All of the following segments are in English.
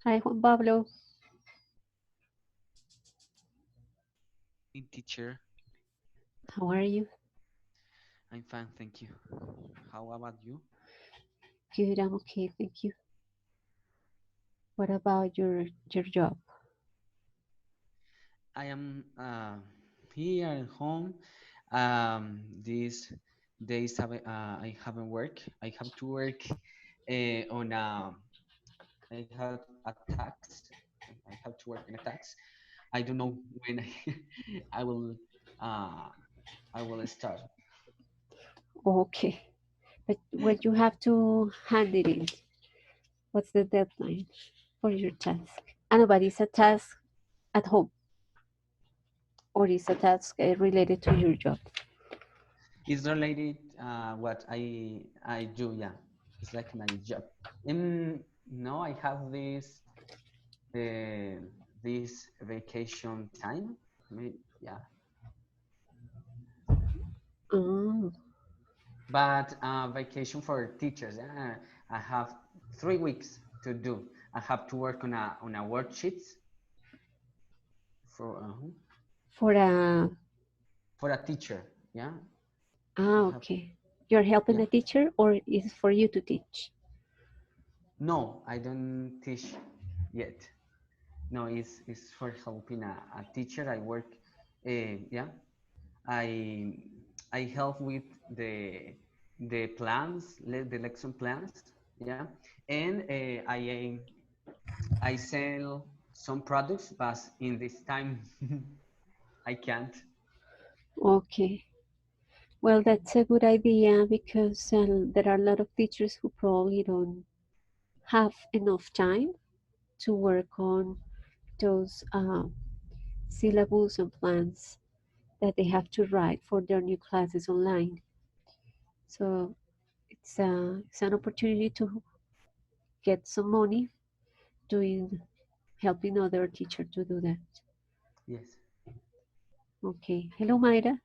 Hi, Juan Pablo. Teacher. How are you? I'm fine, thank you. How about you? Good, I'm okay, thank you. What about your job? I am here at home. These days I haven't worked. I have to work on I have a tax. I have to work on a tax. I don't know when I will uh, I will start. Okay, but when you have to hand it in, what's the deadline for your task? And but it's a task at home or it's a task related to your job? It's related what I do. Yeah, it's like my job. No, I have uh, this vacation time. Yeah, Oh, but vacation for teachers. I have 3 weeks to do. I have to work on a worksheets for a for a teacher. Yeah, I have. okay. You're helping Yeah, a teacher or is it for you to teach? no, I don't teach yet. No, it's for helping a teacher. I work. Yeah, I I help with the plans, the lesson plans, yeah, and I sell some products, but in this time I can't. Okay. Well, that's a good idea because there are a lot of teachers who probably don't have enough time to work on those syllabus and plans that they have to write for their new classes online. So it's an opportunity to get some money doing helping other teacher to do that. Yes, Okay. Hello, Mayra.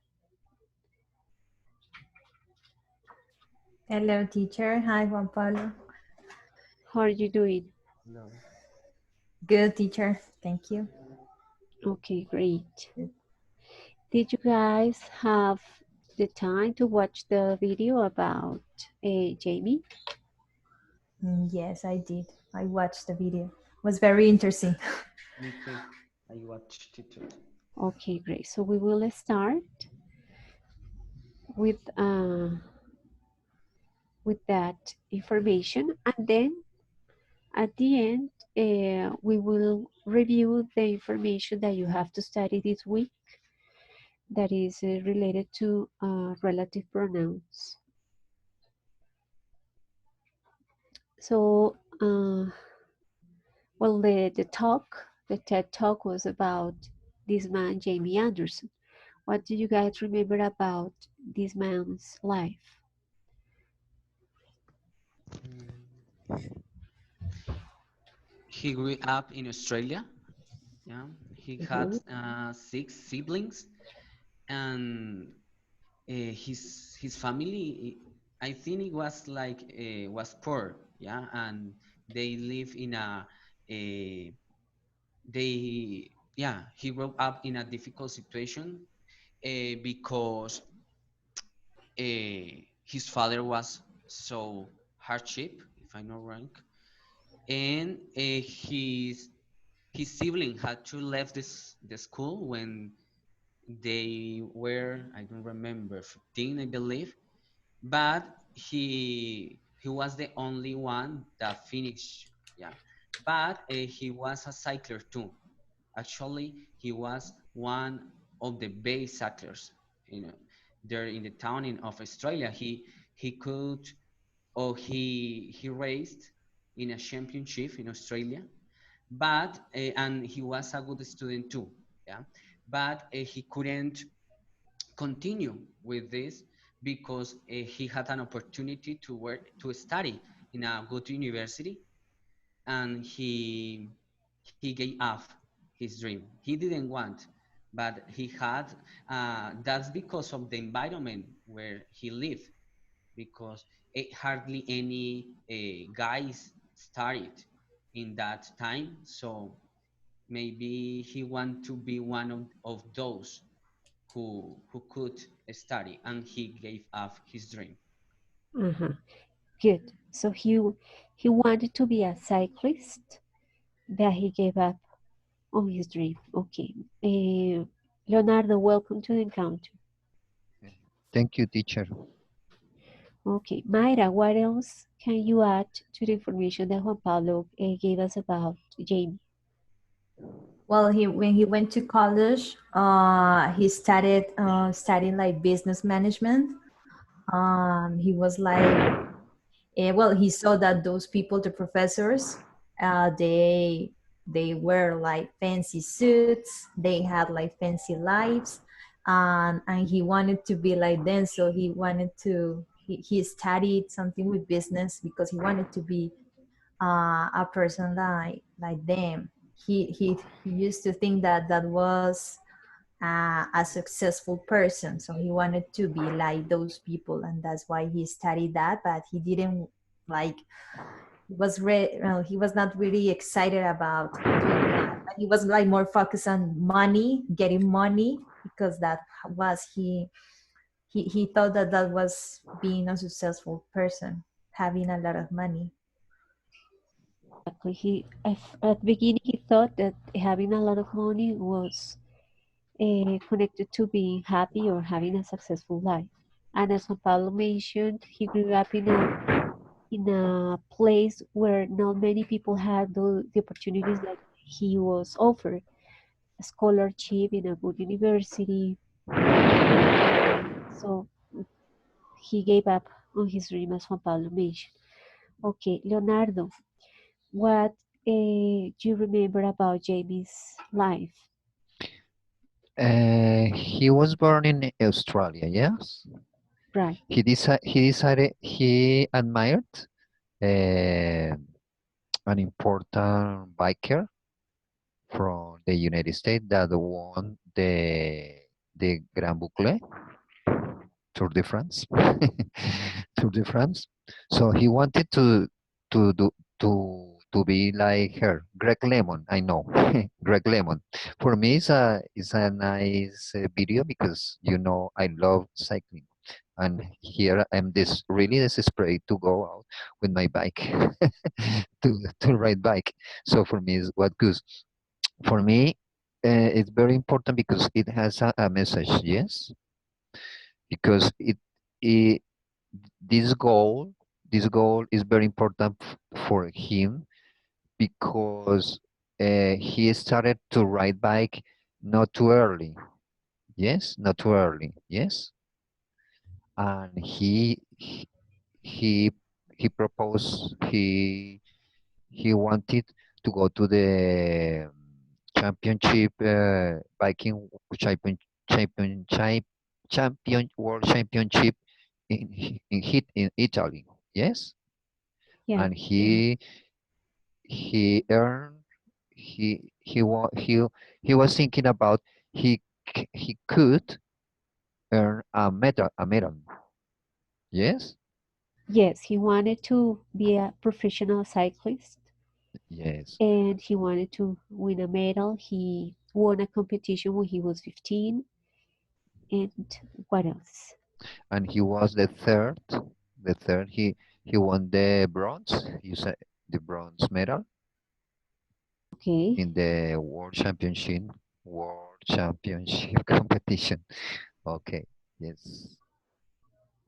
Hello, teacher. Hi, Juan Pablo. How are you doing? no. Good, teacher. Thank you. Okay, great. Did you guys have the time to watch the video about Jamie? Yes, I did. I watched the video. It was very interesting. Me too. I watched it too. Okay, great. So we will start with uh, with that information, and then at the end, we will review the information that you have to study this week that is related to relative pronouns. So, well, the TED talk was about this man, Jamie Anderson. What do you guys remember about this man's life? Mm. He grew up in Australia. Yeah, he had Mhm. 6 siblings, and his family, I think it was like was poor. Yeah, and they live in a they yeah, he grew up in a difficult situation because his father was so hardship, if I'm not wrong, and his sibling had to leave the school when they were, I don't remember, 15, I believe, but he was the only one that finished. Yeah, but he was a cycler too. Actually, he was one of the best cyclers, you know, there in the town of Australia. He could, or he raced in a championship in Australia, but and he was a good student too. Yeah, but he couldn't continue with this because he had an opportunity to work to study in a good university, and he gave up his dream. He didn't want, but he had. That's because of the environment where he lived, because hardly any guys started in that time. So maybe he want to be one of those who could study, and he gave up his dream. Uh-huh. Good. So he wanted to be a cyclist, but he gave up on his dream. Okay. Leonardo, welcome to the encounter. Thank you, teacher. Okay. Mayra, what else can you add to the information that Juan Pablo gave us about Jamie? Well, when he went to college, he started studying like business management. He was like, well, he saw that those people, the professors, they wear like fancy suits, they had like fancy lives, and he wanted to be like them. So he wanted to he studied something with business because he wanted to be a person like them. He used to think that that was a successful person, so he wanted to be like those people, and that's why he studied that. But he didn't like he was not really excited about doing that. But he was like more focused on money, getting money, because that was he thought that that was being a successful person, having a lot of money. Exactly. At the beginning he thought that having a lot of money was connected to being happy or having a successful life. And as Juan Pablo mentioned, he grew up in a place where not many people had the opportunities that he was offered. A scholarship in a good university. So he gave up on his dream, as Juan Pablo mentioned. Okay, Leonardo, what do you remember about Jamie's life? He was born in Australia, yes? Right. He admired uh, an important biker from the United States that won the Grand Boucle Tour de France. Tour de France. So he wanted to do to be like her, Greg Lemon. I know, Greg Lemon. For me, it's a nice video because I love cycling, and here I'm this really desperate to go out with my bike to ride bike. So for me, is what goes. For me, it's very important because it has a message. Yes, because it this goal this goal is very important for him because he started to ride bike not too early. Yes, not too early. Yes, and he he proposed he wanted to go to the championship biking champion champion world championship in Italy. Yes, Yeah. and he earned he was thinking about he could earn a medal. Yes, Yes, he wanted to be a professional cyclist yes, and he wanted to win a medal. He won a competition when he was 15. And what else? and he was the third he won the bronze. You said the bronze medal Okay. in the world championship competition. Okay, yes,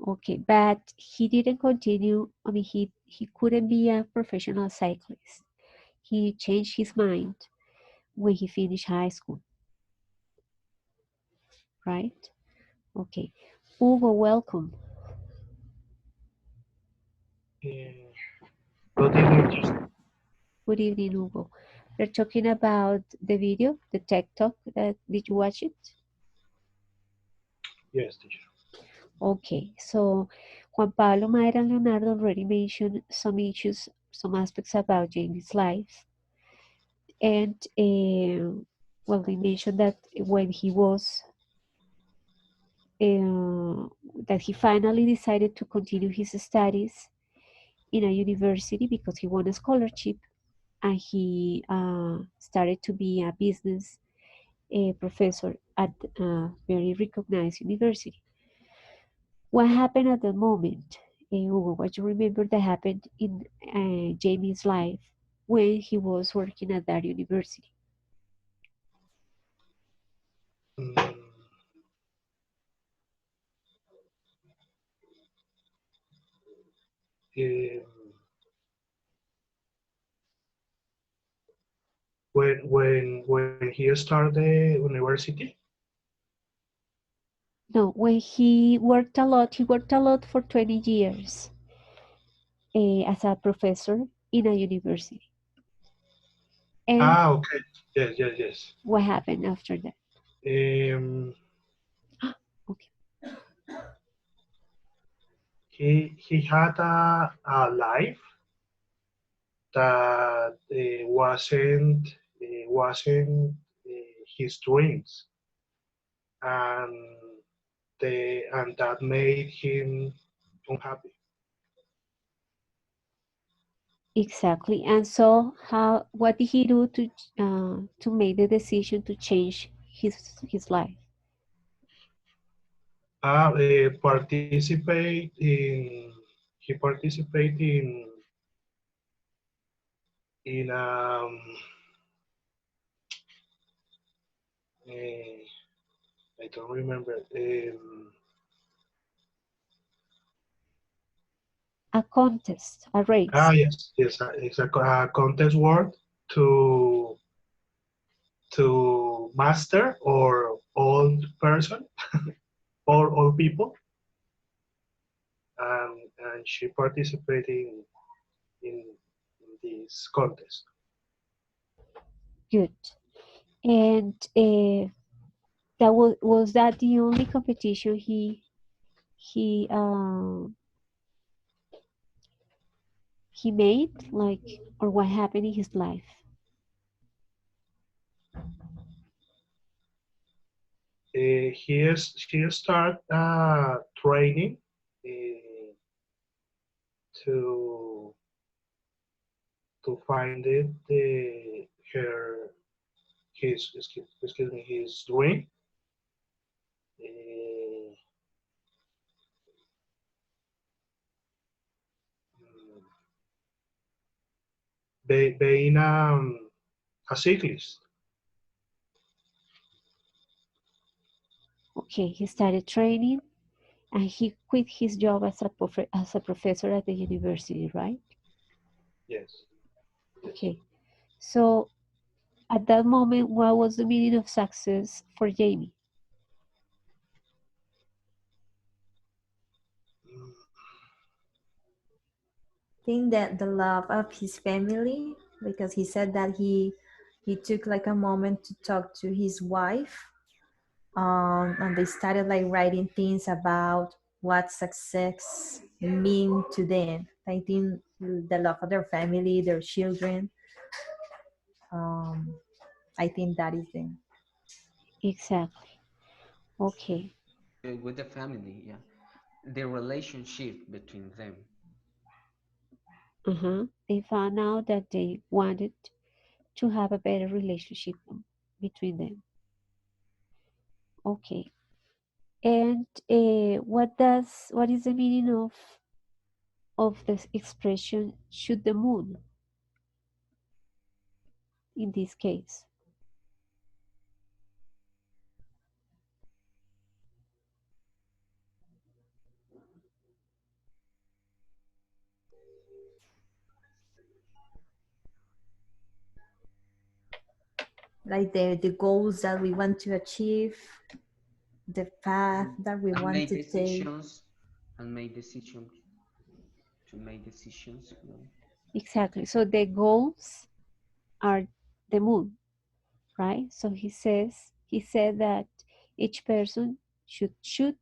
Okay, but he didn't continue. I mean, he couldn't be a professional cyclist. He changed his mind when he finished high school, right? Okay. Hugo, welcome. Good evening, teacher. Good evening, Hugo. We're talking about the video, the tech talk. Did you watch it? Yes, teacher. Okay, so Juan Pablo, Mayra, and Leonardo already mentioned some issues, some aspects about Jamie's life. And well, they mentioned that when he was, that he finally decided to continue his studies in a university because he won a scholarship. and he started to be a business professor at a very recognized university. What happened at the moment? Hugo, what you remember that happened in Jamie's life when he was working at that university? Mm, um, when he started the university. No, when he worked a lot for 20 years as a professor in a university. And Ah, okay. Yes, yes, yes. what happened after that? Um, Okay. he had a life that wasn't his dreams, and that made him unhappy. Exactly. And so, what did he do to make the decision to change his life? Participate in he participate in eh, I don't remember. A contest, a race. Yes, yes, it's a contest word to master or old person or old people, and she participated in this contest. Good. And that was that the only competition he he made, like, or what happened in his life? She start training uh, to find it her excuse me his dream. Uh, being a cyclist. Okay, he started training and he quit his job as as a professor at the university, right? Yes. Okay. So at that moment, what was the meaning of success for Jamie? Think that the love of his family, because he said that he took like a moment to talk to his wife, and they started like writing things about what success mean to them. I think the love of their family, their children. um, I think that is the Exactly. Okay. With the family, yeah, the relationship between them. They found out that they wanted to have a better relationship between them. Okay. And what is the meaning of this expression shoot the moon in this case? like the goals that we want to achieve, the path that we And want make to take. decisions and make decisions to make decisions, you know. Exactly. So the goals are the moon, right? So he said that each person should shoot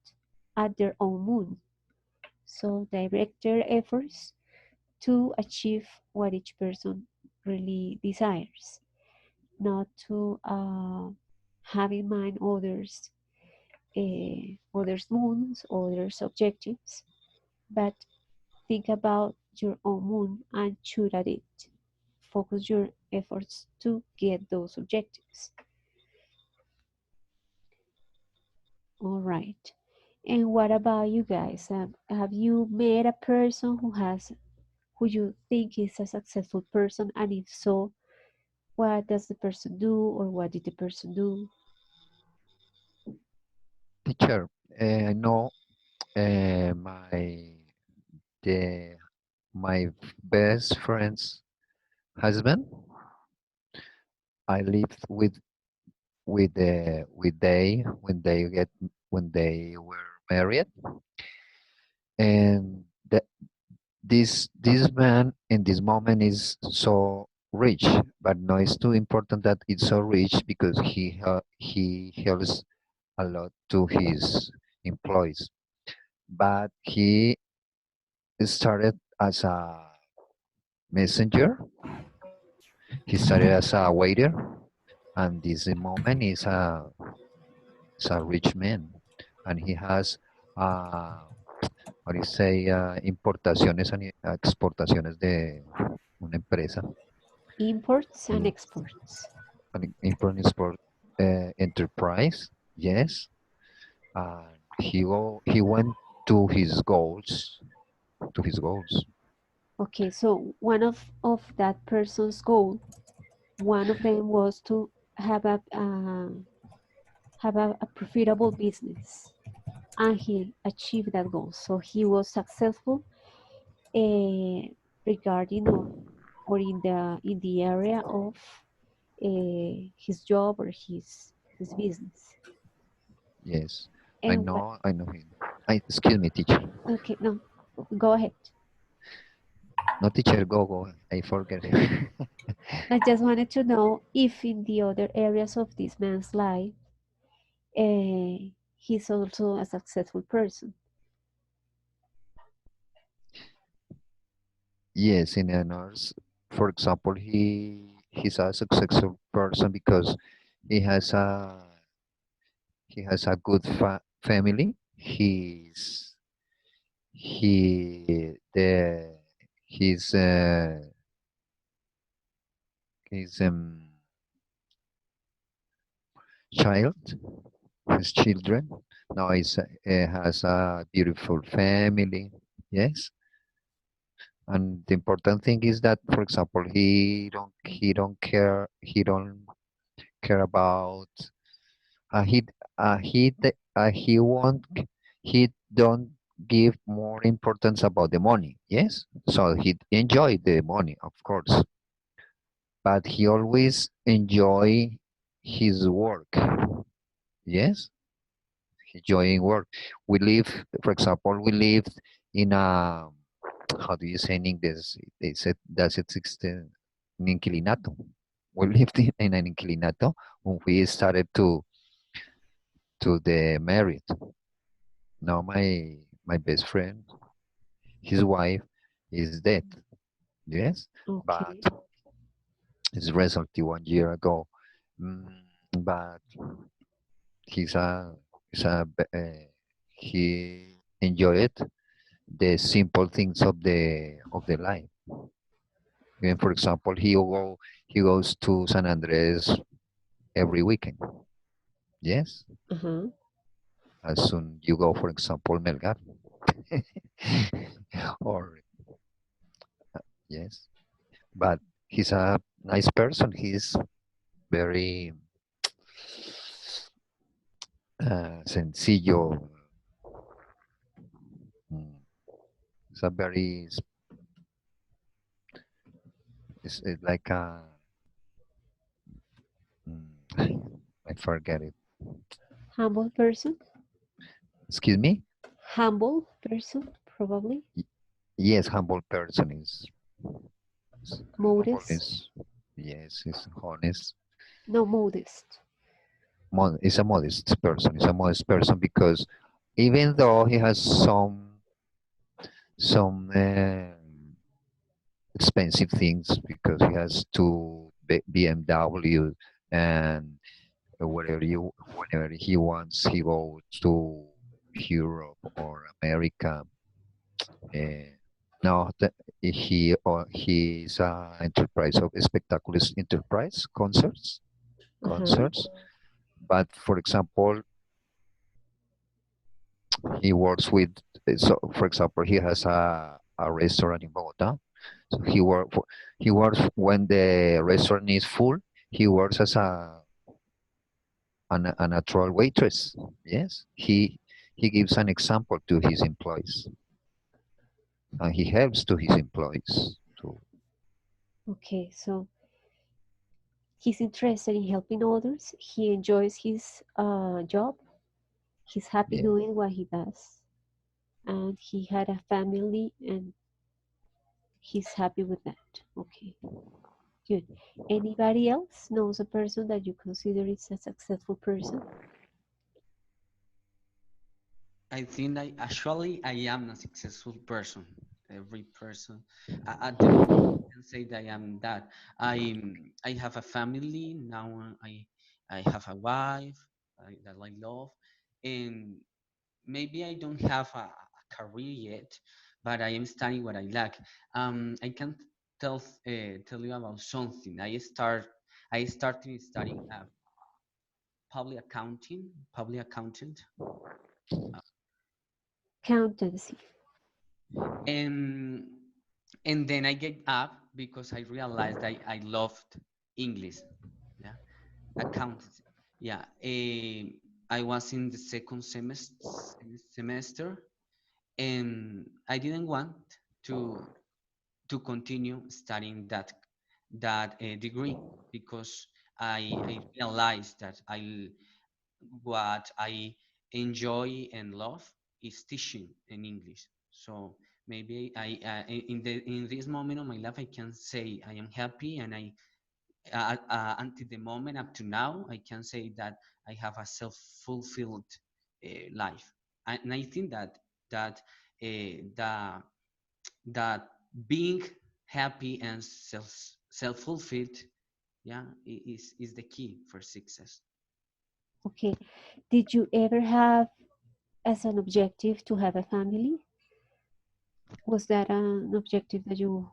at their own moon. So direct their efforts to achieve what each person really desires, not to have in mind others' moons, others' objectives, but think about your own moon and shoot at it. focus your efforts to get those objectives. All right. And what about you guys? Have you met a person who you think is a successful person? And if so, what does the person do, or what did the person do? Teacher, I know the my best friend's husband. I lived with they when they were married, and this man in this moment is so rich, but no, it's too important that it's so rich because he helps a lot to his employees. But he started as a messenger. He started as a waiter, and this moment is a rich man, and he has what do you say, importaciones and exportaciones de una empresa, Imports and y exports. an import-export enterprise. Yes, and he went to his goals, to his goals. Okay, so one of that person's goal, one of them was to have a profitable business, and he achieved that goal. So he was successful uh, regarding or in the area of his job or his business. Yes, And what? I know him. Excuse me, teacher. Okay, no, go ahead. No, teacher, go. I forget. I just wanted to know if in the other areas of this man's life, he's also a successful person. Yes, in others, for example, he's a successful person because he has a he has a good family. He the his child, his children. Now has a beautiful family. Yes, and the important thing is that, for example, he don't care about he he won't he don't give more importance about the money. Yes, so he enjoy the money, of course, but he always enjoy his work. Yes, enjoying work. We live, for example, we lived in a, how do you say in English? They said does it exist an inquilinato. We lived in an inquilinato when we started to the married. Now my best friend, his wife, is dead. Yes, but Okay. it's recently 1 year ago. Mm, but he's a he's a he enjoyed the simple things of the life. And for example, he goes to San Andres every weekend. Yes, Uh-huh. as soon you go, for example, Melgar, or yes. But he's a nice person. He's very sencillo. Mm, It's a very it's like a I forget it. Humble person. Excuse me. Humble person, probably. Y- Yes, humble person is humble Modest. is yes, is honest. No, modest. Is a modest person. Is a modest person because even though he has some expensive things because he has two BMW and whenever he wants he goes to Europe or America. No, he is a enterprise of spectaculars enterprise concerts. Uh-huh. But for example, he works with, so for example, he has a restaurant in Bogota. So he works when the restaurant is full. He works as a natural waitress. Yes, he gives an example to his employees, and he helps to his employees to. Okay, so he's interested in helping others. He enjoys his job. He's happy Yeah. doing what he does. And he had a family and he's happy with that. Okay, good. Anybody else knows a person that you consider is a successful person? I think I am a successful person. Every person at the moment I can say that I am that. I have a family now. I have a wife that I love, and maybe I don't have a career yet, but I am studying what I like. I can tell you about something. I started studying public accountant, Accountancy. and and then I get up because I realized I loved English. Yeah, accountancy. Yeah, I was in the second semester, and I didn't want to to continue studying that degree because I realized that what I enjoy and love is teaching in English. So maybe in this moment of my life I can say I am happy, and I until the moment up to now I can say that I have a self-fulfilled life, and I think that the that being happy and self-fulfilled, yeah, is the key for success. Okay. Did you ever have as an objective to have a family? Was that an objective that you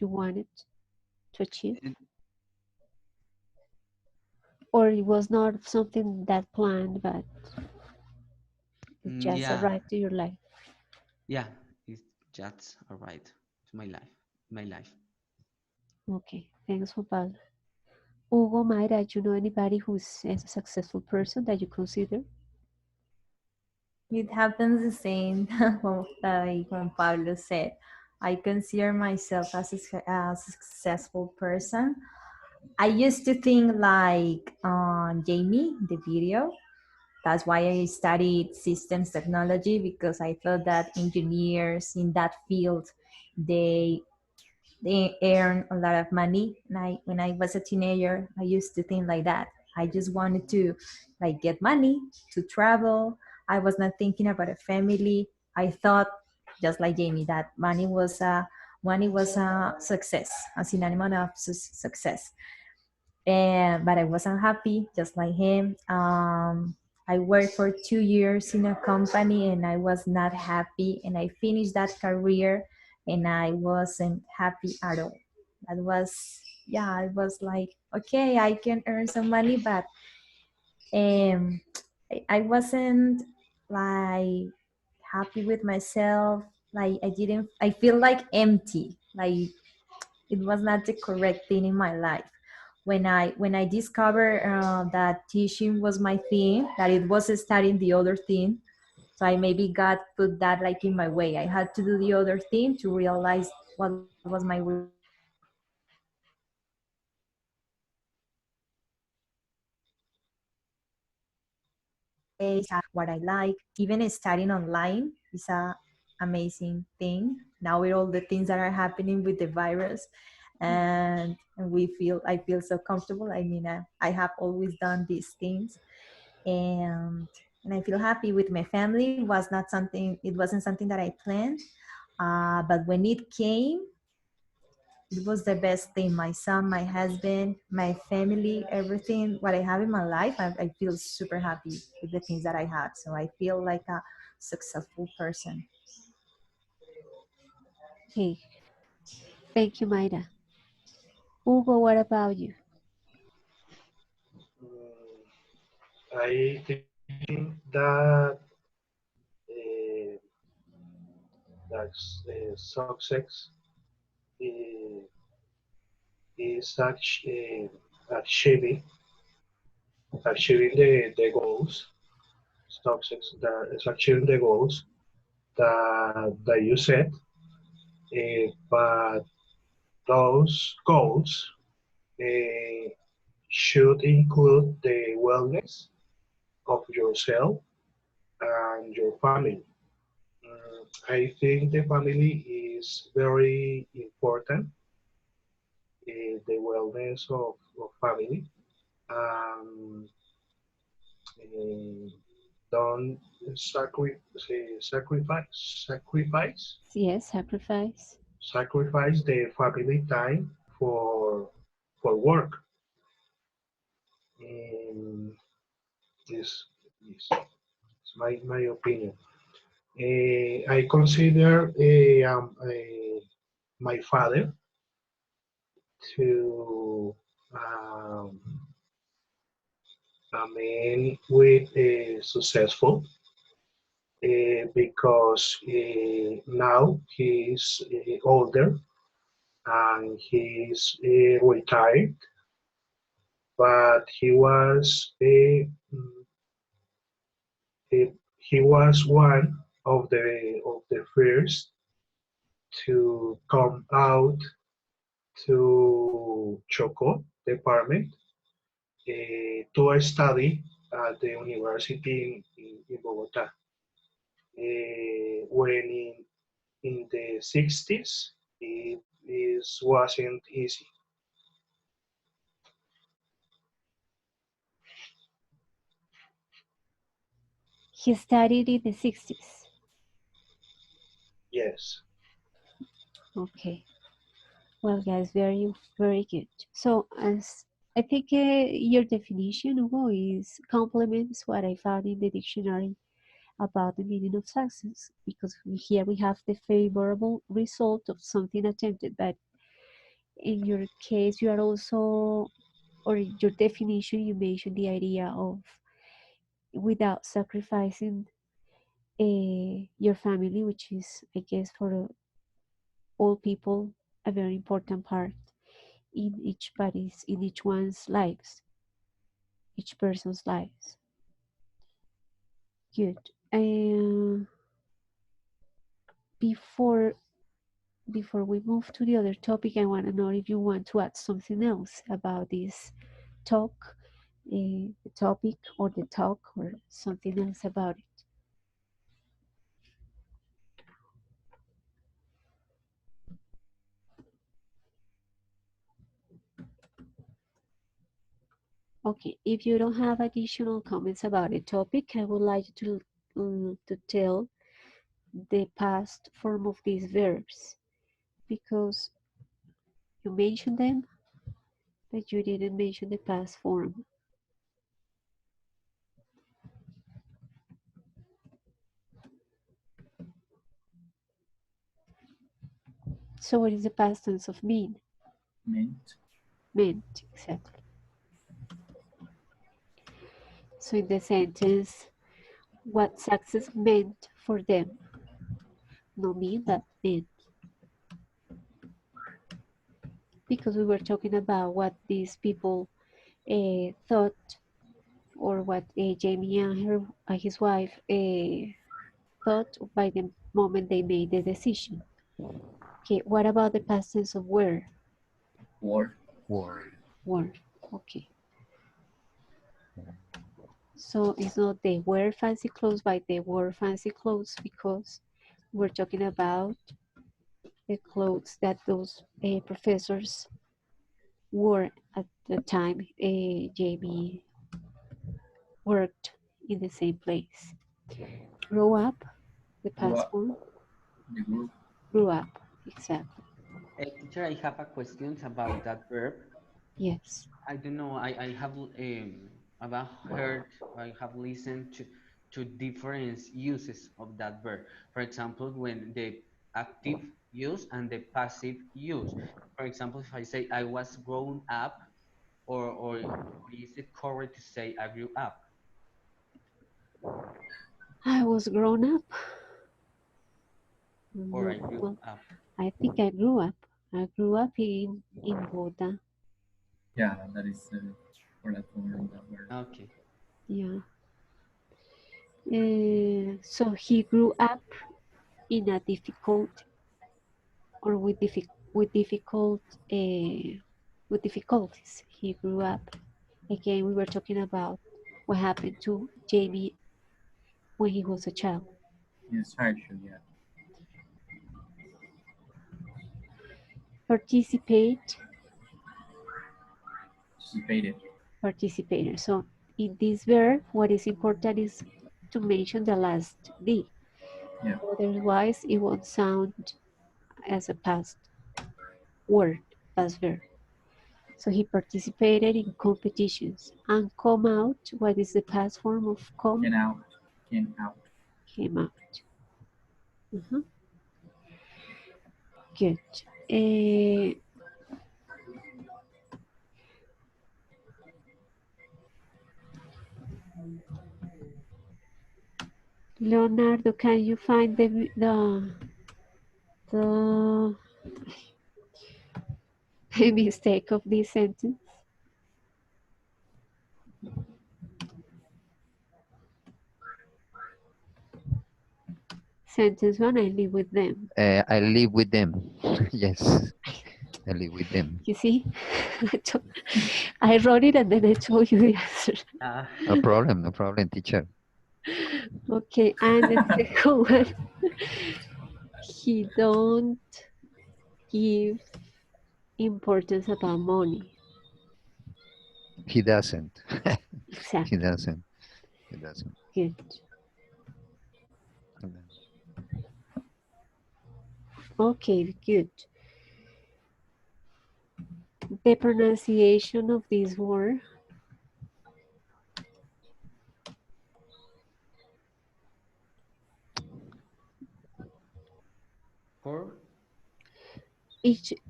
wanted to achieve? And, Or it was not something that planned, but it just yeah, arrived to your life? yeah, it's just all right to my life. Okay, thanks, Juan Pablo. Hugo, Mayra, do you know anybody who's a successful person that you consider? It happens the same like Juan Pablo said. I consider myself as a successful person. I used to think like Jamie, the video. That's why I studied systems technology, because I thought that engineers in that field, they they earn a lot of money. And when I was a teenager, I used to think like that. I just wanted to like get money to travel. I was not thinking about a family. I thought, just like Jamie, that money was a success, a synonym of success. And but I wasn't happy, just like him. I worked for 2 years in a company and I was not happy. And I finished that career and I wasn't happy at all. That was, yeah, I was like, okay, I can earn some money, but um, I wasn't like happy with myself. Like I feel like empty. Like it was not the correct thing in my life. When I discovered that teaching was my thing, that it was studying the other thing, so I maybe God put that like in my way. I had to do the other thing to realize what was my real passion. And now nowadays what I like, even studying online is a amazing thing. Now with all the things that are happening with the virus, and I feel so comfortable. I mean, I have always done these things, and I feel happy with my family. It wasn't something that I planned, but when it came, it was the best thing. My son, my husband, my family, everything what I have in my life, I feel super happy with the things that I had. So I feel like a successful person. Okay, thank you, Mayra. Hugo, what about you? I think that uh, success uh, is achieving the goals. Success that is achieving the goals that you set, but those goals uh, should include the wellness of yourself and your family. I think the family is very important, the wellness of family. Um, uh, don't Yes, sacrifice. sacrifice the family time for for work. Um, this is my opinion. I consider my father to um, a man with successful because now he's older and he's retired, but he was one of the first to come out to Choco department to study at the university in Bogota. When in the 60s, wasn't easy. He studied in the 60s. Yes. Okay. Well, guys, very, very good. So, as I think your definition, Hugo, is complements what I found in the dictionary about the meaning of success, because here we have the favorable result of something attempted, but in your case, you are also, or your definition, you mentioned the idea of without sacrificing your family, which is, I guess, for all people, a very important part in each one's lives, each person's lives. Good. Before before we move to the other topic, I want to know if you want to add something else about this talk, the topic or the talk, or something else about it. Okay, if you don't have additional comments about the topic, I would like to tell the past form of these verbs, because you mentioned them, but you didn't mention the past form. So what is the past tense of mean? Meant. Meant, exactly. So in the sentence, what success meant for them. No mean, but meant. Because we were talking about what these people thought, or what Jamie and his wife thought by the moment they made the decision. Okay, what about the past tense of were? Were. Word. Were, okay. So it's not they wear fancy clothes, but they wore fancy clothes, because we're talking about the clothes that those professors wore at the time Jamie worked in the same place. Grow up, the Grew past up. form. The group. Grew up, exactly. Teacher, I have a question about that verb. Yes. I don't know. I've heard, I have listened to different uses of that verb. For example, when the active use and the passive use. For example, if I say I was grown up, or is it correct to say I grew up? I was grown up. Or I No, grew well, up? I think I grew up. I grew up in Bogota. Yeah, that is for that form that word. Okay. Yeah. So he grew up in a difficult or with difficulties. He grew up. Again, we were talking about what happened to Jamie when he was a child. Yes, hardship, yeah. Participate, Participated. participator. So in this verb, what is important is to mention the last D. Yeah. Otherwise, it won't sound as a past word, past verb. So he participated in competitions. And come out, what is the past form of come? Came out. Came out. Came out. Good. Eh, Leonardo, can you find the mistake of this sentence? Sentence one, I live with them. I live with them. Yes, I live with them. You see, I wrote it and then I told you the answer. No problem, teacher. Okay, and the second one, he don't give importance about money. He doesn't. Exactly. He doesn't. He doesn't. Good. Okay, good. The pronunciation of this word, Poor?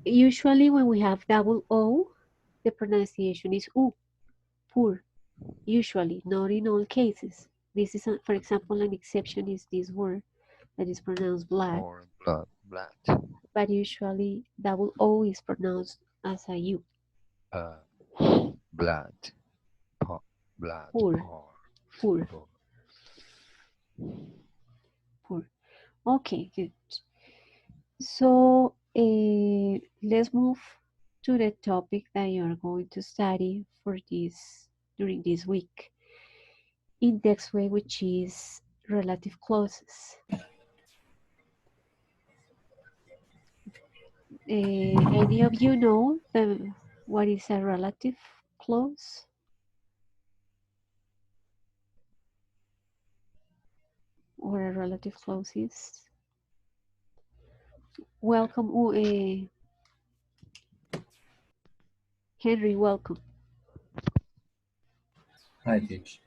usually when we have double O, the pronunciation is U, poor. Usually, not in all cases. This is, for example, an exception is this word that is pronounced black, Or blood. but usually double O is pronounced as a U. Blood. Blood. Poor. Poor. Poor. Poor. Okay, good. So let's move to the topic that you are going to study for this during this week. Index way, which is relative clauses. Any of you know what is a relative clause? Or a relative clause is? Welcome, Henry, welcome. Hi, teach.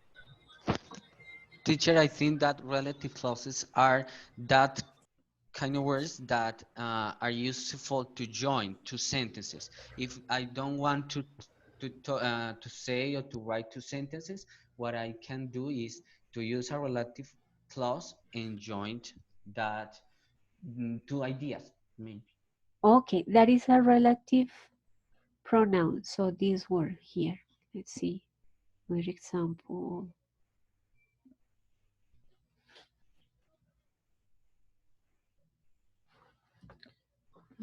Teacher, I think that relative clauses are that kind of words that are useful to join two sentences. If I don't want to say or to write two sentences, what I can do is to use a relative clause and join that two ideas, maybe. Okay, that is a relative pronoun. So this word here, let's see, for example,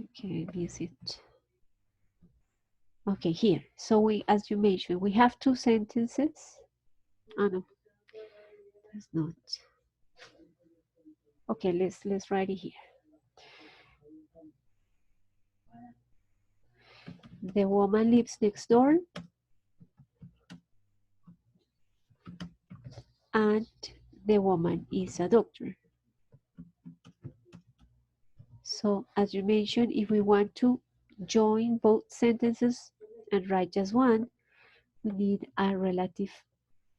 okay, this it. Okay, here. So we, as you mentioned, we have two sentences. Oh no, that's not. Okay, let's write it here. The woman lives next door, and the woman is a doctor. So as you mentioned, if we want to join both sentences and write just one, we need a relative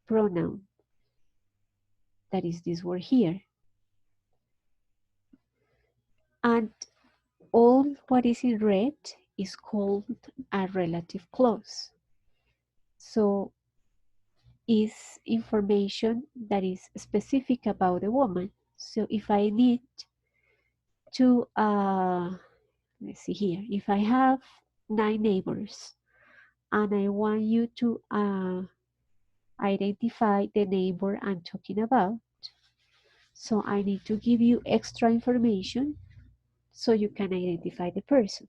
pronoun. That is this word here. And all what is in red is called a relative clause. So is information that is specific about the woman. So if I need to, let's see here, if I have 9 neighbors and I want you to identify the neighbor I'm talking about, so I need to give you extra information so you can identify the person.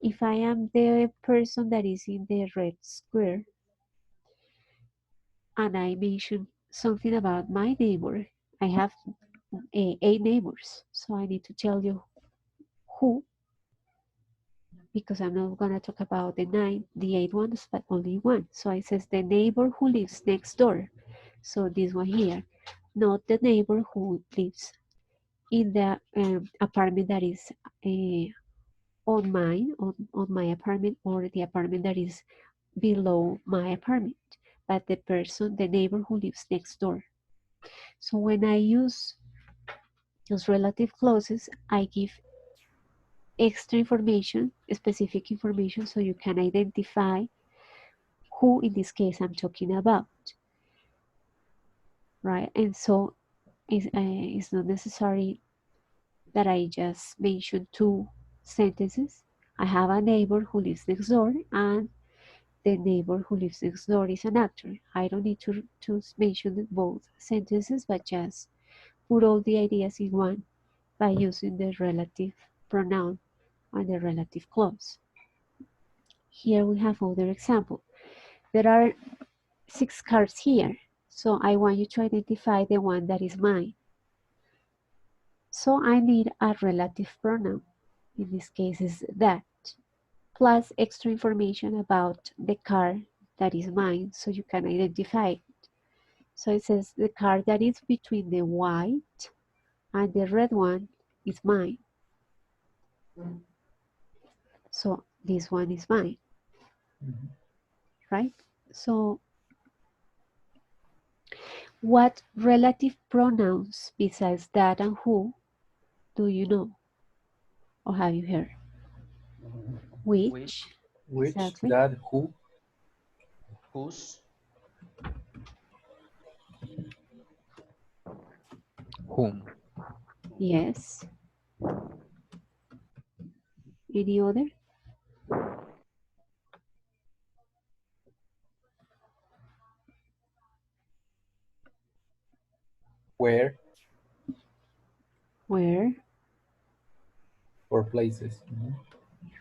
If I am the person that is in the red square and I mention something about my neighbor, I have 8 neighbors, so I need to tell you who, because I'm not gonna talk about the 8 ones, but only one. So I says the neighbor who lives next door. So this one here, not the neighbor who lives in the apartment that is on my apartment, or the apartment that is below my apartment, but the neighbor who lives next door. So when I use those relative clauses, I give extra information, specific information, so you can identify who in this case I'm talking about, right? And so it's not necessary that I just mention 2 sentences. I have a neighbor who lives next door, and the neighbor who lives next door is an actor. I don't need to mention both sentences, but just put all the ideas in one by using the relative pronoun and the relative clause. Here we have other example. There are 6 cards here, so I want you to identify the one that is mine. So I need a relative pronoun. In this case is that, plus extra information about the card that is mine, so you can identify it. So it says the card that is between the white and the red one is mine. So this one is mine, right? So what relative pronouns besides that and who do you know or have you heard? Which, exactly. that, who, Whose, Whom? Yes. Any other? where, Where, or places.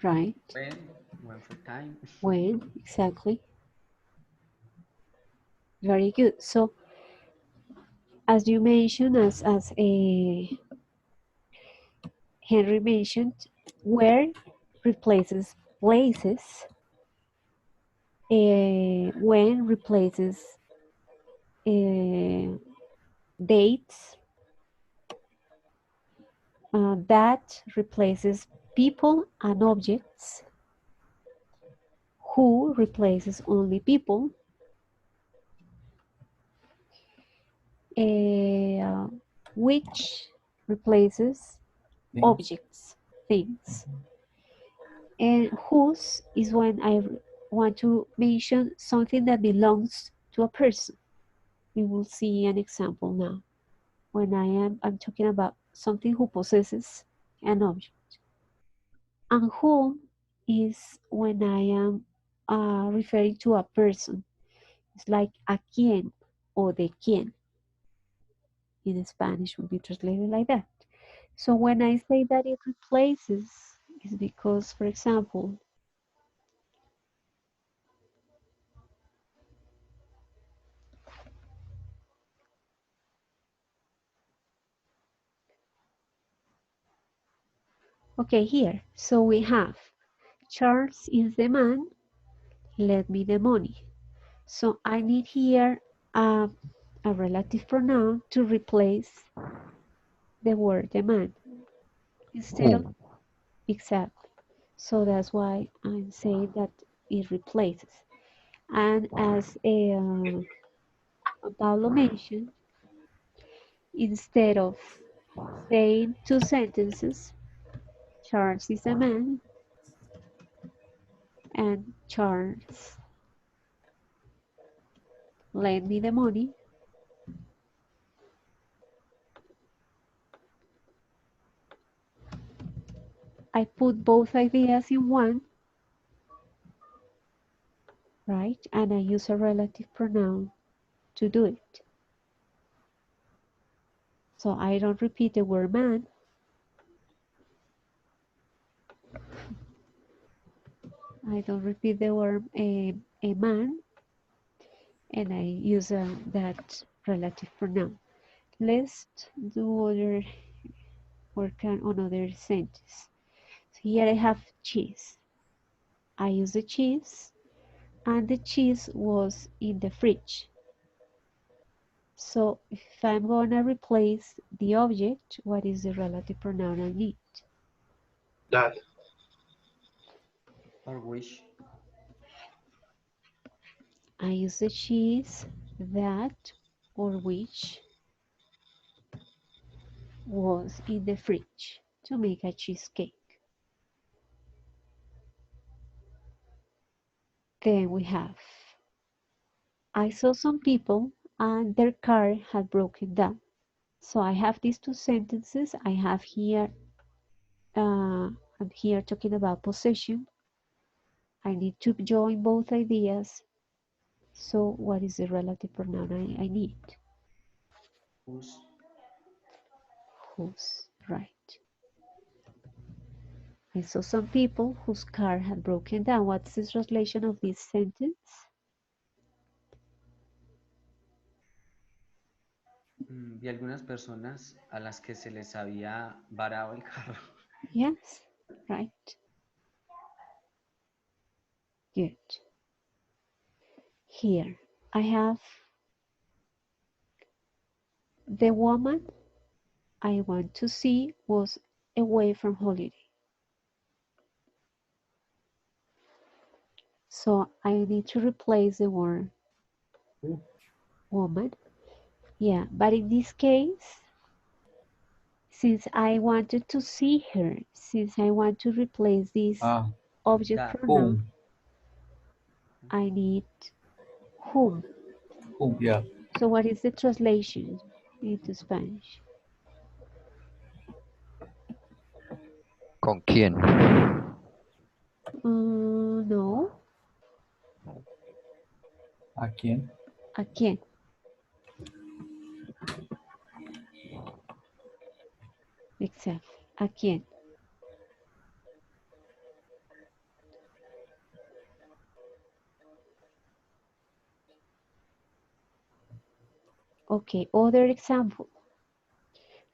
right? when for time. When, exactly. Very good. So as you mentioned, as Henry mentioned, where replaces places, when replaces dates, that replaces people and objects, who replaces only people, which replaces Things. objects, things. And whose is when I want to mention something that belongs to a person. We will see an example now. When I'm talking about something who possesses an object. And whom is when I am referring to a person. It's like a quien or de quien. In Spanish would be translated like that. So when I say that it replaces, it's because, for example, okay, here. So we have Charles is the man, lend me the money. So I need here a relative pronoun to replace the word the man instead of Whom? exactly. So that's why I'm saying that it replaces. And as Pablo mentioned, instead of saying 2 sentences, Charles is a man, and Charles lend me the money. I put both ideas in one, right? And I use a relative pronoun to do it. So I don't repeat the word man. I don't repeat the word a man, and I use that relative pronoun. Let's do other work on other sentence. So here I have cheese. I use the cheese, and the cheese was in the fridge. So if I'm gonna replace the object, what is the relative pronoun I need? That. Or which? I use the cheese, that, or which was in the fridge to make a cheesecake. Then we have, I saw some people and their car had broken down. So I have these two sentences. I have here, I'm here talking about possession. I need to join both ideas. So what is the relative pronoun I need? Whose? Whose, right. I saw some people whose car had broken down. What's the translation of this sentence? Vi algunas personas a las que se les había varado el carro. Yes, right. Good. Here I have the woman I want to see was away from holiday. So I need to replace the word woman. Yeah, but in this case, since I wanted to see her, since I want to replace this object That. pronoun, Whom? I need whom. Whom? Yeah. So what is the translation into Spanish? ¿Con quién? No. ¿A quién? ¿A quién? Exactly. ¿A quién? Okay, other example.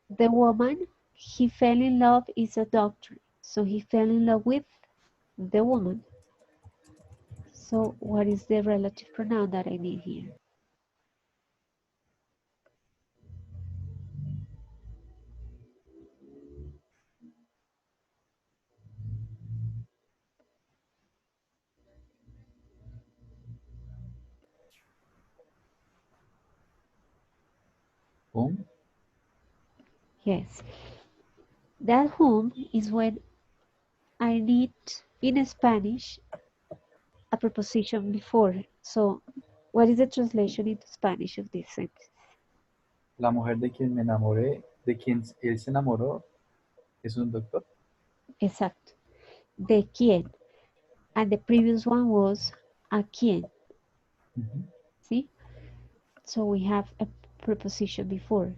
The woman he fell in love is a doctor. So he fell in love with the woman. So what is the relative pronoun that I need here? Whom? Yes. That whom is when I need in Spanish a preposition before. So what is the translation into Spanish of this sentence? La mujer de quien me enamoré, de quien él se enamoró, es un doctor. Exacto. De quién. And the previous one was a quién. See? So we have a preposition before.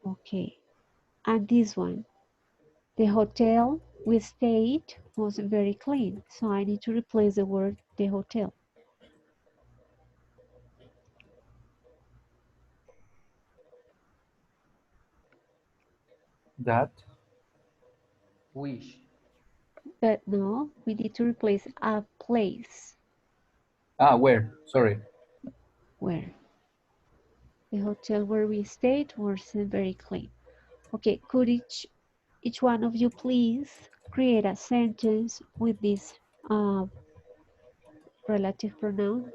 Okay. And this one. The hotel we stayed was very clean. So I need to replace the word the hotel. That. Which? But no, we need to replace a place. Where? Sorry. Where? The hotel where we stayed wasn't very clean. Okay, could each one of you please create a sentence with this relative pronoun?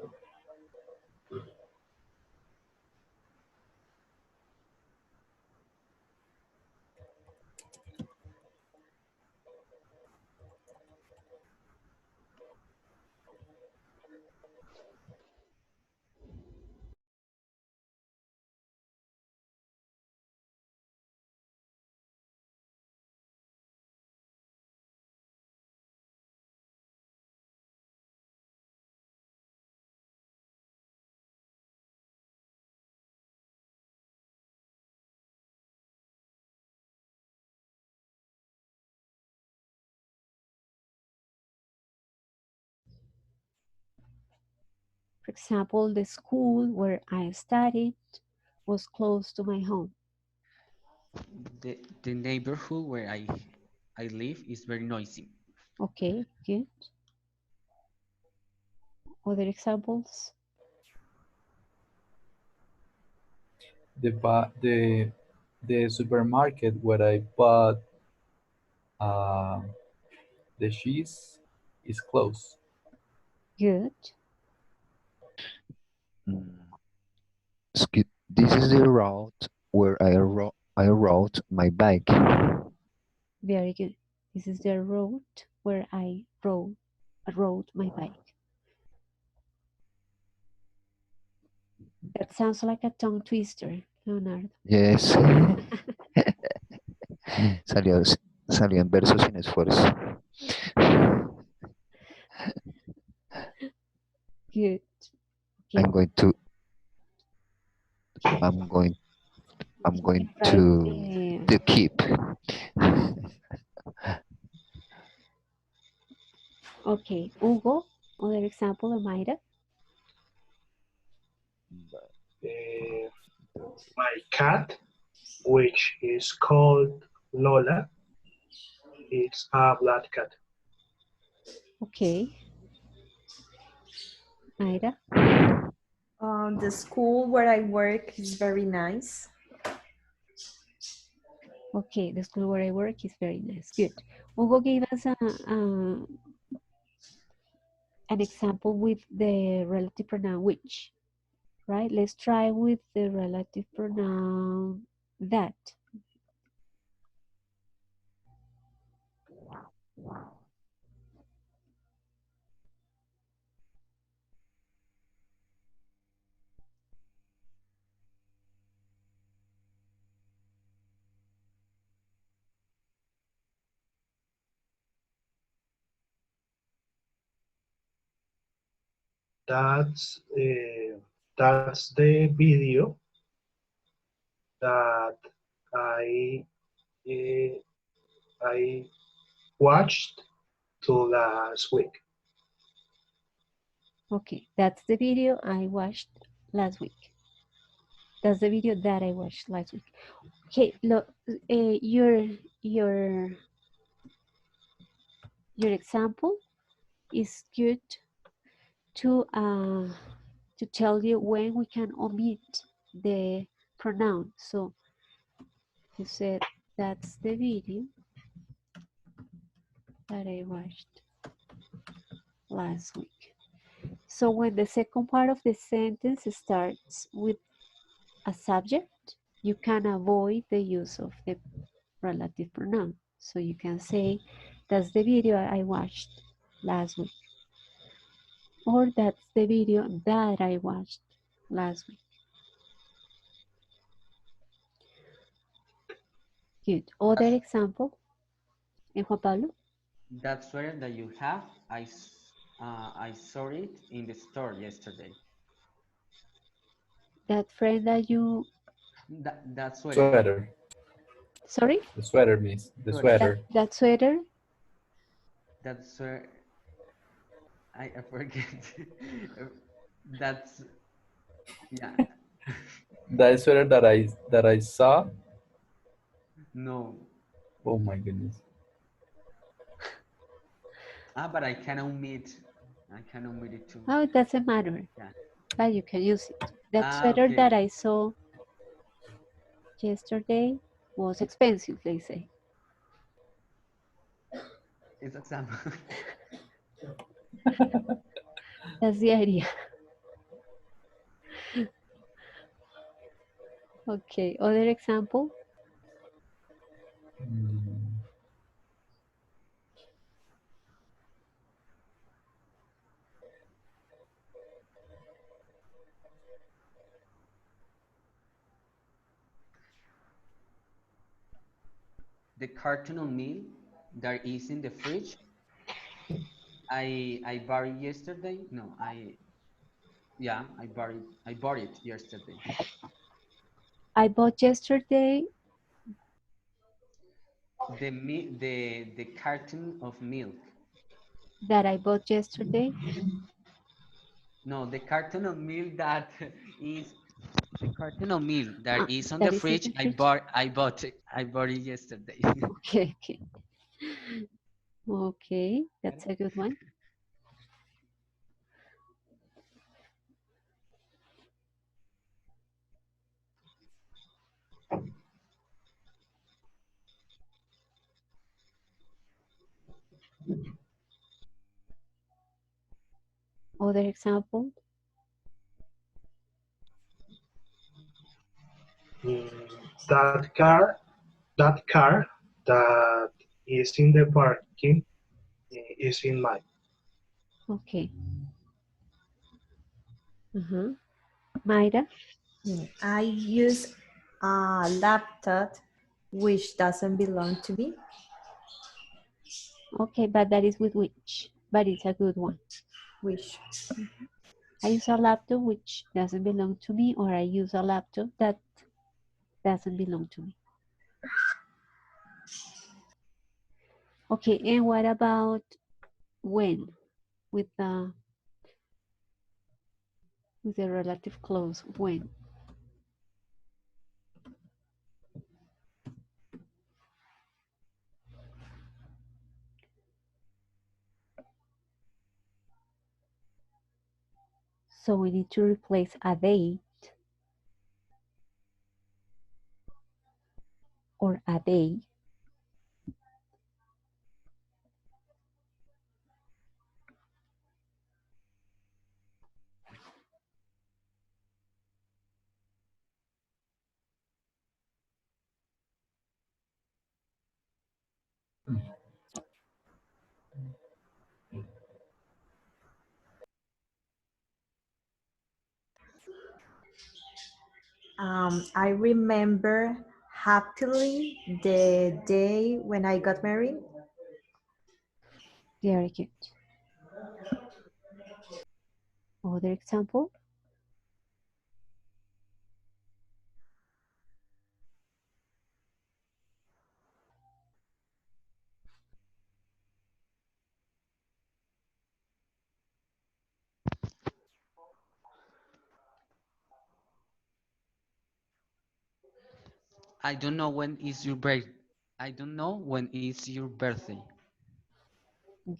For example, the school where I studied was close to my home. The neighborhood where I live is very noisy. Okay, good. Other examples? The supermarket where I bought uh, the cheese is closed. Good. This is the route where I rode my bike. Very good. This is the road where I rode my bike. That sounds like a tongue twister, Leonardo. Yes. Salió en verso sin esfuerzo. Good. Okay. I'm going to keep. Okay, Hugo, other example, Mayra. My cat, which is called Lola, it's a black cat. Okay. Mayra. The school where I work is very nice. Okay, the school where I work is very nice. Good. Hugo gave us an example with the relative pronoun which, right? Let's try with the relative pronoun that. That's the video that I uh, I watched to last week. Okay, that's the video I watched last week. That's the video that I watched last week. Okay, look, your example is good to tell you when we can omit the pronoun. So you said that's the video that I watched last week. So when the second part of the sentence starts with a subject, you can avoid the use of the relative pronoun. So you can say, that's the video I watched last week. Or that's the video that I watched last week. Good. Other example, Juan Pablo? That sweater that you have, I saw it in the store yesterday. That friend that you... That sweater. Sweater. Sorry? The sweater means the Sweater. sweater. That sweater? That sweater. I forget. That's, yeah. That sweater that I saw. No. Oh my goodness. But I can omit it too. Oh, it doesn't matter. Yeah. But you can use it. That sweater Okay. that I saw yesterday was expensive, they say. It's example. That's the idea. Okay, other example? The carton of milk that is in the fridge. I bought it yesterday. No, I bought it yesterday. I bought yesterday The carton of milk. that I bought yesterday. No, the carton of milk that is the carton of milk that is on the That is in fridge. the fridge. I bought it yesterday. Okay, okay. Okay, that's a good one. Other example? Mm, that car, that car that is in the parking is in mine. Okay. Mayra? I use a laptop which doesn't belong to me. Okay, but that is with which, but it's a good one. Which I use a laptop which doesn't belong to me, or I use a laptop that doesn't belong to me. Okay, and what about when with the relative clause when? So we need to replace a date or a day. I remember happily the day when I got married. Very good. Other example? I don't know when is your birth. I don't know when is your birthday.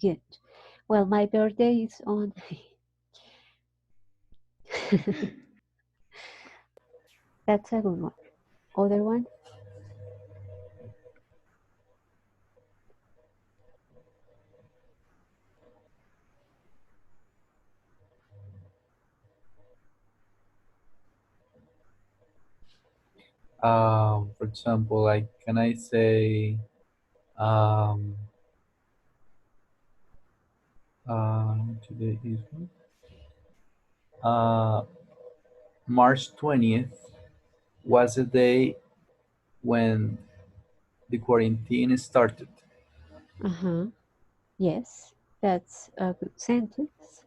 Good. Well, my birthday is on. That's a good one. Other one? For example, like, can I say, um, today is uh, March 20th was the day when the quarantine started. Yes, that's a good sentence.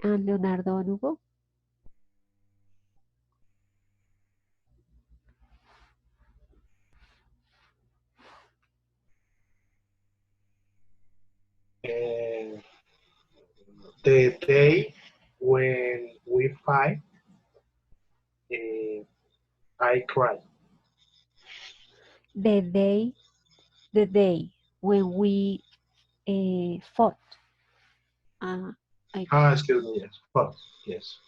And Leonardo and Hugo? And the day when we fight, I cry. The day when we fought. I, Ah, excuse me, yes, but yes.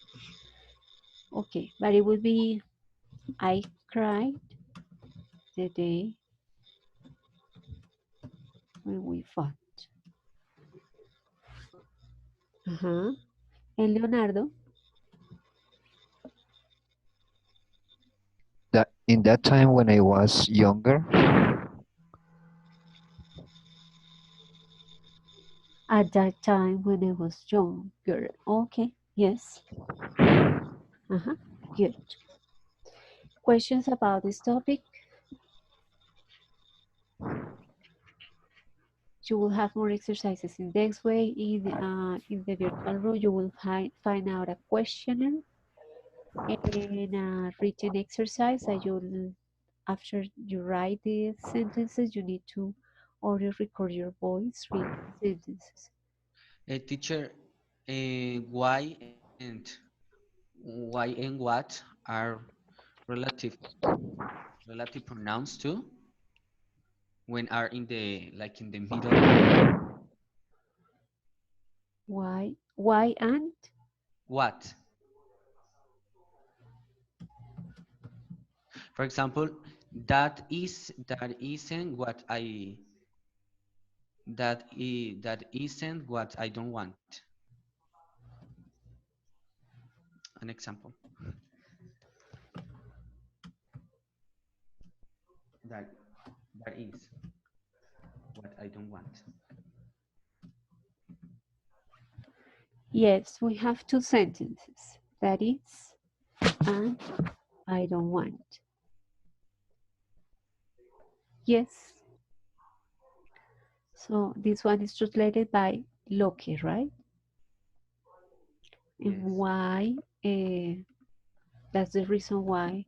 okay, but it would be I cried the day when we fought. And Leonardo? That in that time when I was younger, At that time when I was younger. Okay, yes. Good. Questions about this topic? You will have more exercises in next way. In the virtual room, you will find out a questionnaire in a written exercise that you'll, after you write the sentences, you need to audio record your voice read the sentences. Teacher, why and what are relative relative pronouns too when are in the like in the middle? Why and What? For example, that isn't what I that isn't what I don't want. An example. That that is what I don't want. yes, we have two sentences. That is and I don't want. Yes. So this one is translated by Loki, right? And Yes. why? That's the reason why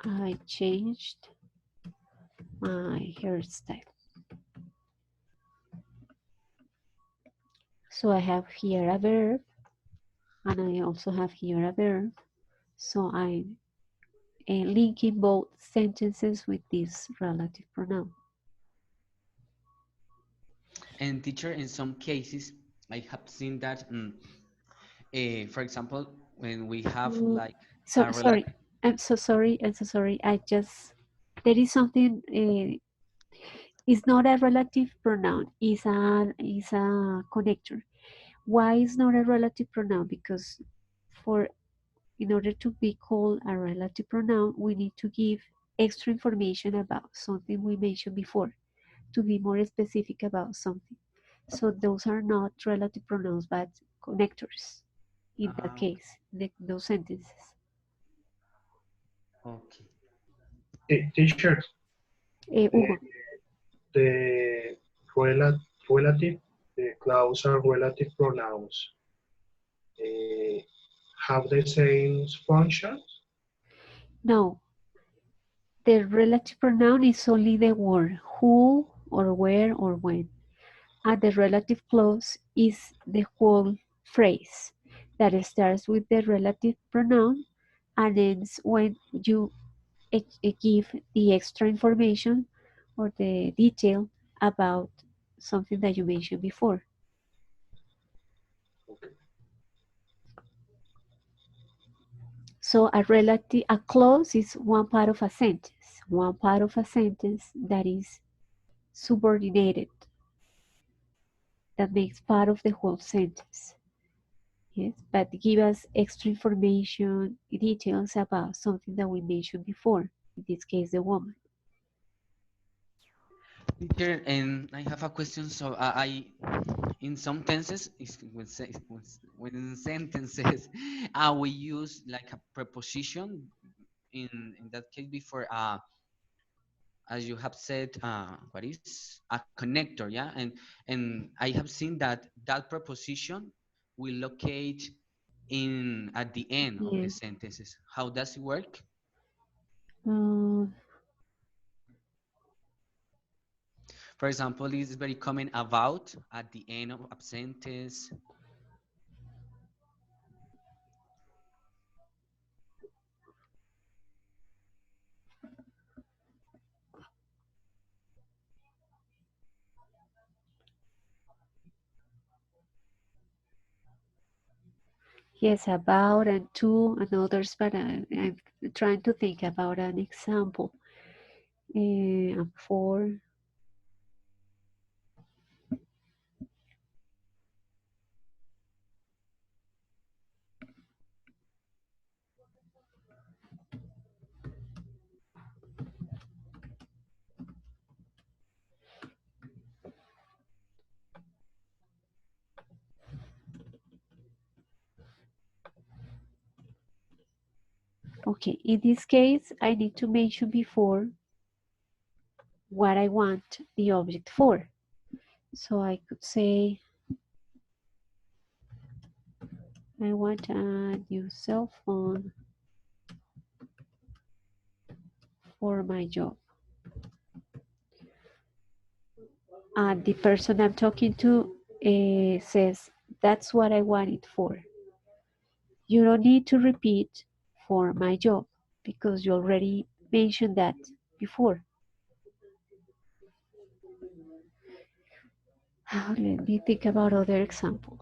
I changed my hairstyle. So I have here a verb, and I also have here a verb. So I'm linking both sentences with this relative pronoun. And teacher, in some cases, I have seen that, for example, when we have like So a sorry, relative. I'm so sorry. There is something. It's not a relative pronoun. It's a connector. Why is not a relative pronoun? Because in order to be called a relative pronoun, we need to give extra information about something we mentioned before to be more specific about something. So those are not relative pronouns, but connectors in that case, those sentences. Okay. Teacher, Hugo. the relative, the clause relative pronouns have the same functions? No, the relative pronoun is only the word who or where or when. And the relative clause is the whole phrase that starts with the relative pronoun and ends when you give the extra information or the detail about something that you mentioned before. Okay. So a clause is one part of a sentence that is subordinated, that makes part of the whole sentence. Yes, but give us extra information, details about something that we mentioned before, in this case, the woman. Teacher, and I have a question. So in some tenses, when sentences, we use like a preposition. In that case, before as you have said, what is a connector? Yeah, and I have seen that that preposition will locate in at the end of Yeah. the sentences. How does it work? Um, For example, it's very common about at the end of a sentence. yes, about and to and others, but I'm trying to think about an example. For. Okay, in this case, I need to mention before what I want the object for. So I could say, I want a new cell phone for my job. And the person I'm talking to says, that's what I want it for. You don't need to repeat for my job because you already mentioned that before. Let me think about other example.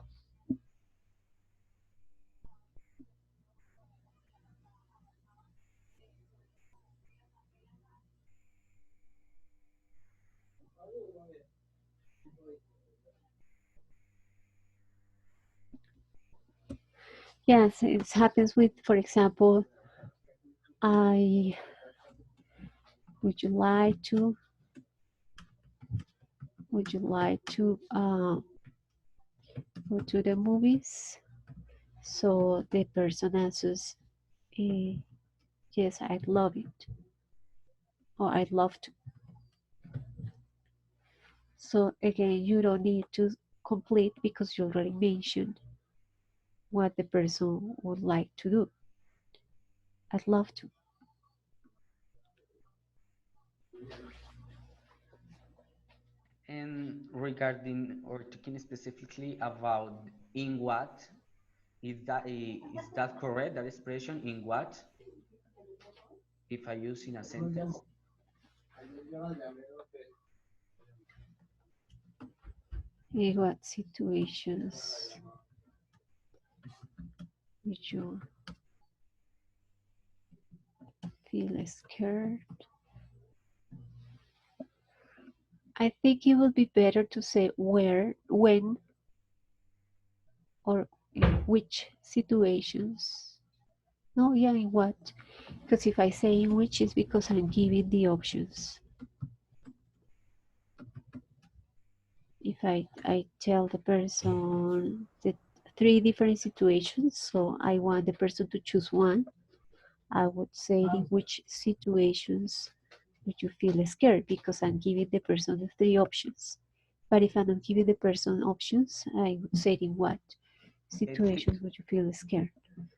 Yes, it happens with, for example, would you like to go to the movies? So the person answers, yes, I'd love it, or I'd love to. So again, you don't need to complete because you already mentioned what the person would like to do. I'd love to. And regarding or talking specifically about in what, is that correct? That expression in what? If I use in a sentence. In what situations would you feel scared? I think it would be better to say where, when, or in which situations. No, yeah, in what? Because if I say in which, it's because I'm giving the options. If I tell the person the 3 different situations, so I want the person to choose one, I would say in which situations would you feel scared, because I'm giving the person the 3 options. But if I'm not giving the person options, I would say in what situations would you feel scared.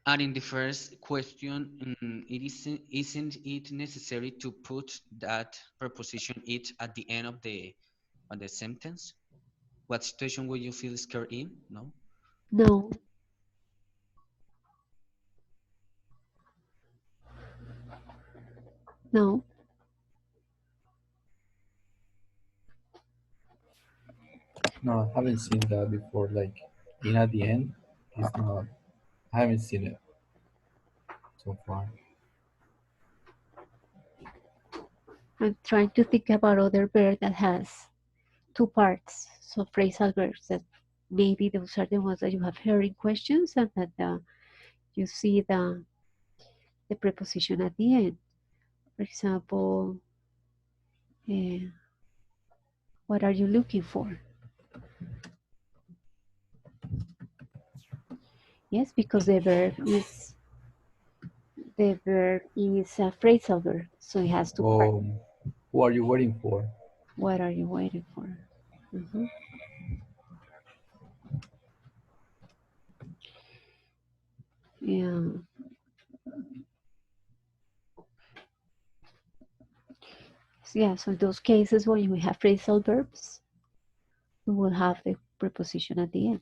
And in the first question, isn't it necessary to put that preposition it at the end of the sentence? What situation would you feel scared in? No. No. No. No, I haven't seen that before. Like, in at the end, it's not. I haven't seen it so far. I'm trying to think about other verb that has 2 parts. So phrasal verbs that maybe those are the ones that you have heard in questions and that you see the preposition at the end. For example, what are you looking for? Yes, because the verb is a phrasal verb, so it has 2 parts. Who are you waiting for? What are you waiting for? Yeah. Yeah, so in those cases when we have phrasal verbs, we will have the preposition at the end.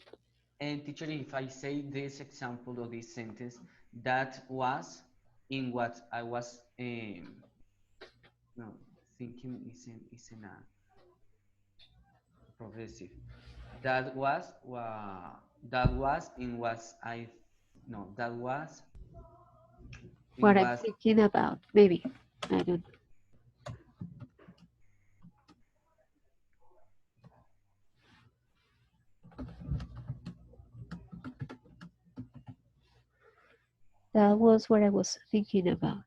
And teacher, if I say this example or this sentence, that was in what I was no, thinking isn't a progressive. That was in was I no that was in What I'm was thinking about, maybe, I don't know. That was what I was thinking about.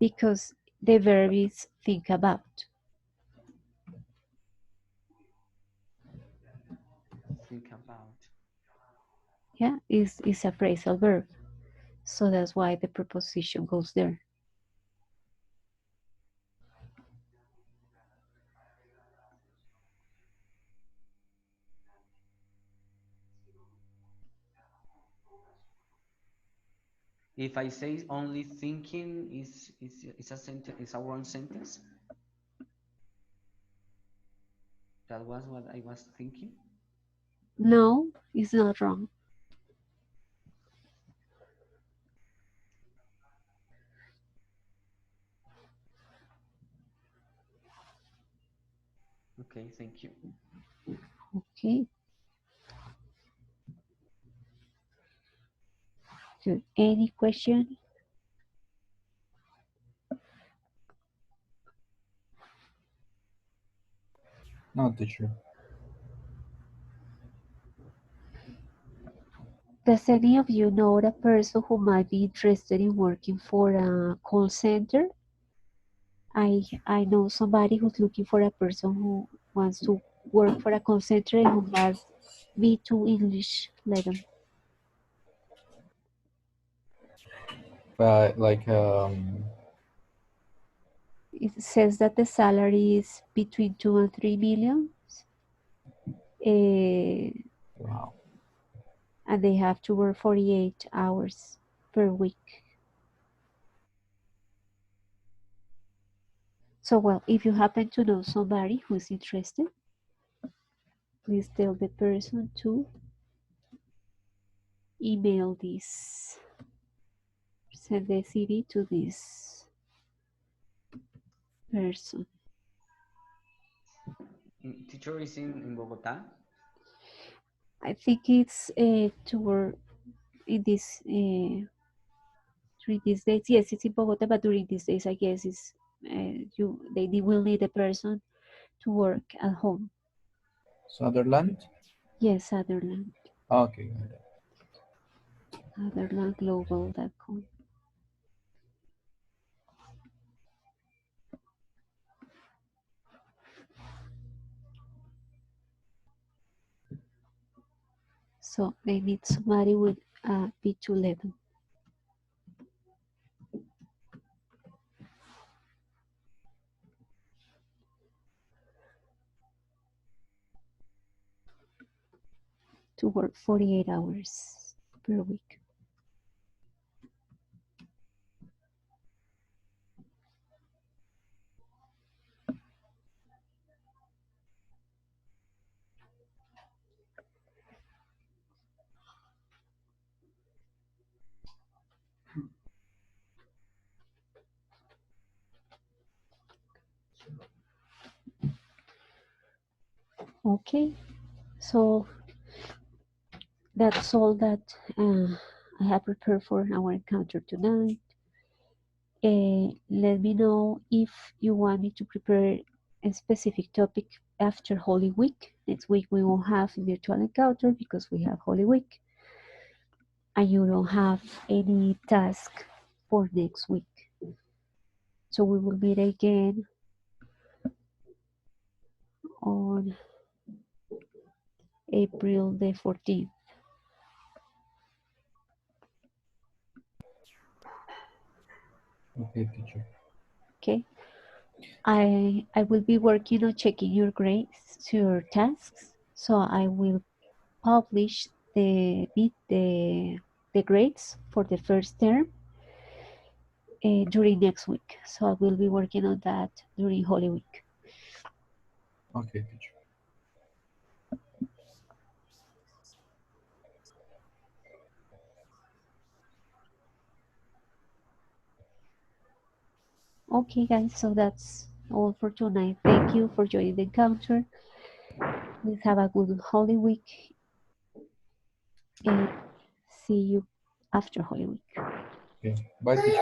Because the verb is think about. think about. Yeah, is a phrasal verb. So that's why the preposition goes there. If I say only thinking is a sentence, is a wrong sentence. That was what I was thinking. No, it's not wrong. Okay, thank you. Okay. Good. Any question? No, teacher. Does any of you know a person who might be interested in working for a call center? I know somebody who's looking for a person who wants to work for a call center and who has B2 English level. But like It says that the salary is between 2 and 3 million. wow. And they have to work 48 hours per week. So, well, if you happen to know somebody who's interested, please tell the person to email this, send the CV to this person. Teacher is in Bogota. I think it's to work in this during these days. Yes, it's in Bogota, but during these days, I guess it's they will need a person to work at home. Sutherland? Yes, Sutherland, Okay. SutherlandGlobal.com. So they need somebody with a B2 level. To work 48 hours per week. Okay, so that's all that I have prepared for our encounter tonight. Let me know if you want me to prepare a specific topic after Holy Week. Next week we won't have a virtual encounter because we have Holy Week. And you don't have any task for next week. So we will meet again on April the 14th. Okay, teacher. Okay. I will be working on checking your grades to your tasks. So I will publish the grades for the first term during next week. So I will be working on that during Holy Week. Okay, teacher. Okay, guys, so that's all for tonight. Thank you for joining the encounter. Please have a good Holy Week and see you after Holy Week. Okay. Bye, teacher.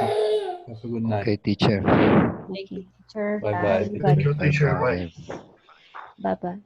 Have a good night. Okay, teacher. Thank you, Okay, teacher. Bye bye. bye, everybody. Thank you, teacher. Bye. Bye-bye. Bye bye.